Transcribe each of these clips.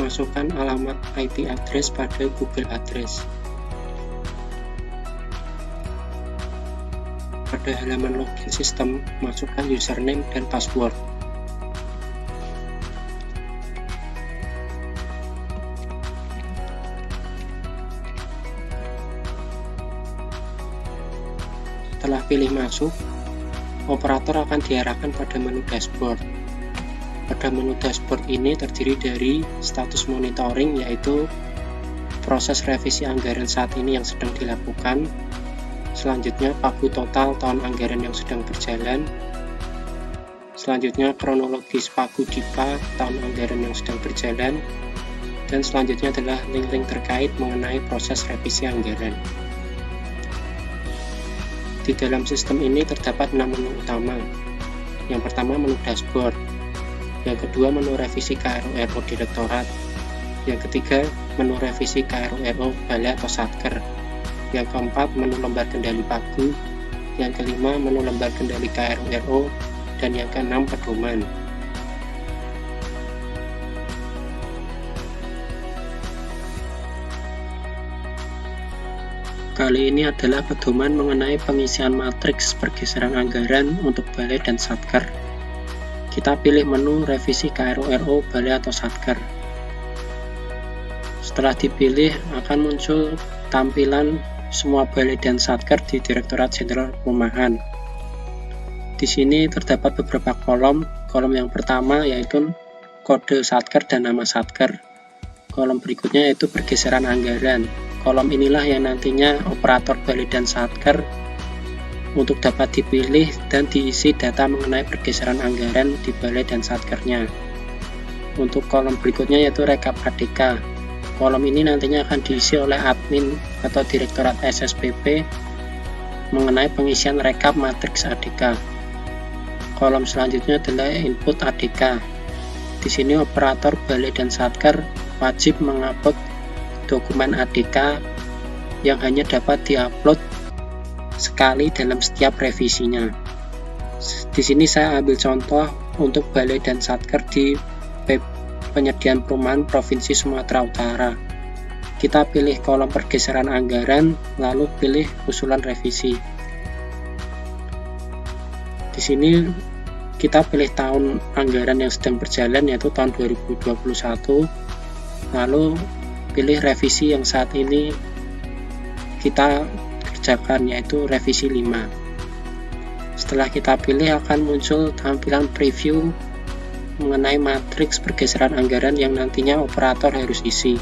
masukkan alamat IP address pada Google Address. Pada halaman login sistem, masukkan username dan password. Setelah pilih masuk, operator akan diarahkan pada menu dashboard. Pada menu dashboard ini terdiri dari status monitoring, yaitu proses revisi anggaran saat ini yang sedang dilakukan. Selanjutnya pagu total tahun anggaran yang sedang berjalan. Selanjutnya kronologis pagu DIPA tahun anggaran yang sedang berjalan. Dan selanjutnya adalah link-link terkait mengenai proses revisi anggaran. Di dalam sistem ini terdapat 6 menu utama. Yang pertama menu dashboard. Yang kedua menu revisi KRO direktorat. Yang ketiga menu revisi KRO balai atau satker. Yang keempat menu lembar kendali pagu. Yang kelima menu lembar kendali KRO. Dan yang keenam pedoman. Kali ini adalah pedoman mengenai pengisian matriks pergeseran anggaran untuk balai dan satker. Kita pilih menu revisi KRO balai atau satker. Setelah dipilih akan muncul tampilan semua balai dan satker di Direktorat Jenderal Perumahan. Di sini terdapat beberapa kolom. Kolom yang pertama yaitu kode satker dan nama satker. Kolom berikutnya yaitu pergeseran anggaran. Kolom inilah yang nantinya operator balai dan satker untuk dapat dipilih dan diisi data mengenai pergeseran anggaran di balai dan satkernya. Untuk kolom berikutnya yaitu rekap ADK. Kolom ini nantinya akan diisi oleh admin atau Direktorat SSPP mengenai pengisian rekap matriks ADK. Kolom selanjutnya adalah input ADK. Di sini operator balai dan satker wajib mengupload dokumen ADK yang hanya dapat diupload sekali dalam setiap revisinya. Di sini saya ambil contoh untuk balai dan satker di penyediaan perumahan Provinsi Sumatera Utara. Kita pilih kolom pergeseran anggaran, lalu pilih usulan revisi. Di sini kita pilih tahun anggaran yang sedang berjalan, yaitu tahun 2021, lalu pilih revisi yang saat ini kita kerjakan, yaitu revisi 5. Setelah kita pilih akan muncul tampilan preview mengenai matriks pergeseran anggaran yang nantinya operator harus isi.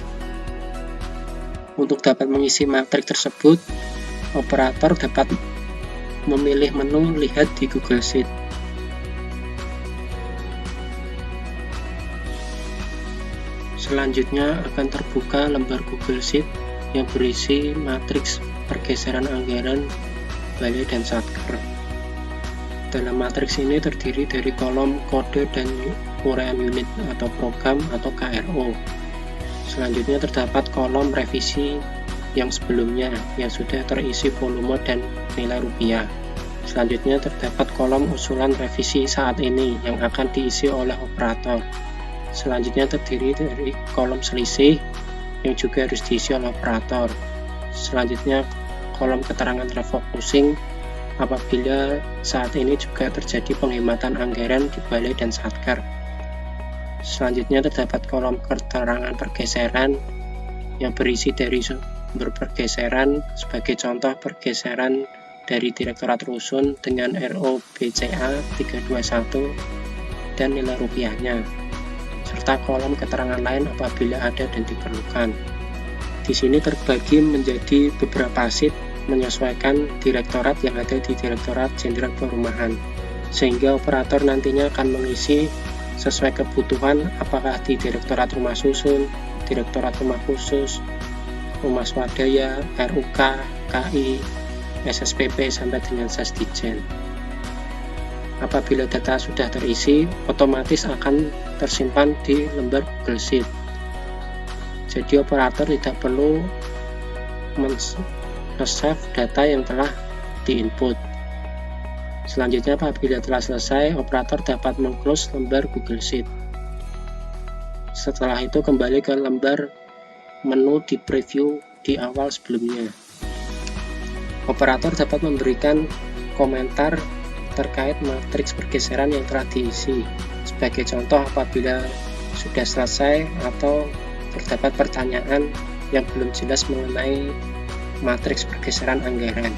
Untuk dapat mengisi matriks tersebut, operator dapat memilih menu lihat di Google Sheet. Selanjutnya akan terbuka lembar Google Sheet yang berisi matriks pergeseran anggaran balai dan satker. Dalam matriks ini terdiri dari kolom kode dan uraian unit atau program atau KRO. Selanjutnya terdapat kolom revisi yang sebelumnya yang sudah terisi volume dan nilai rupiah. Selanjutnya terdapat kolom usulan revisi saat ini yang akan diisi oleh operator. Selanjutnya terdiri dari kolom selisih yang juga harus diisi oleh operator. Selanjutnya kolom keterangan refocusing apabila saat ini juga terjadi penghematan anggaran di balai dan satker. Selanjutnya terdapat kolom keterangan pergeseran yang berisi dari sumber pergeseran, sebagai contoh pergeseran dari Direktorat Rusun dengan RO BCA 321 dan nilai rupiahnya, serta kolom keterangan lain apabila ada dan diperlukan. Di sini terbagi menjadi beberapa sheet menyesuaikan direktorat yang ada di Direktorat Jenderal Perumahan, sehingga operator nantinya akan mengisi sesuai kebutuhan, apakah di Direktorat Rumah Susun, Direktorat Rumah Khusus, Rumah Swadaya, RUK, KI, SSPP sampai dengan Sesdijen. Apabila data sudah terisi, otomatis akan tersimpan di lembar Google Sheet. Jadi operator tidak perlu men-save data yang telah diinput. Selanjutnya apabila telah selesai, operator dapat meng-close lembar Google Sheet. Setelah itu kembali ke lembar menu di preview di awal sebelumnya. Operator dapat memberikan komentar terkait matriks pergeseran yang telah diisi. Sebagai contoh, apabila sudah selesai atau terdapat pertanyaan yang belum jelas mengenai matriks pergeseran anggaran.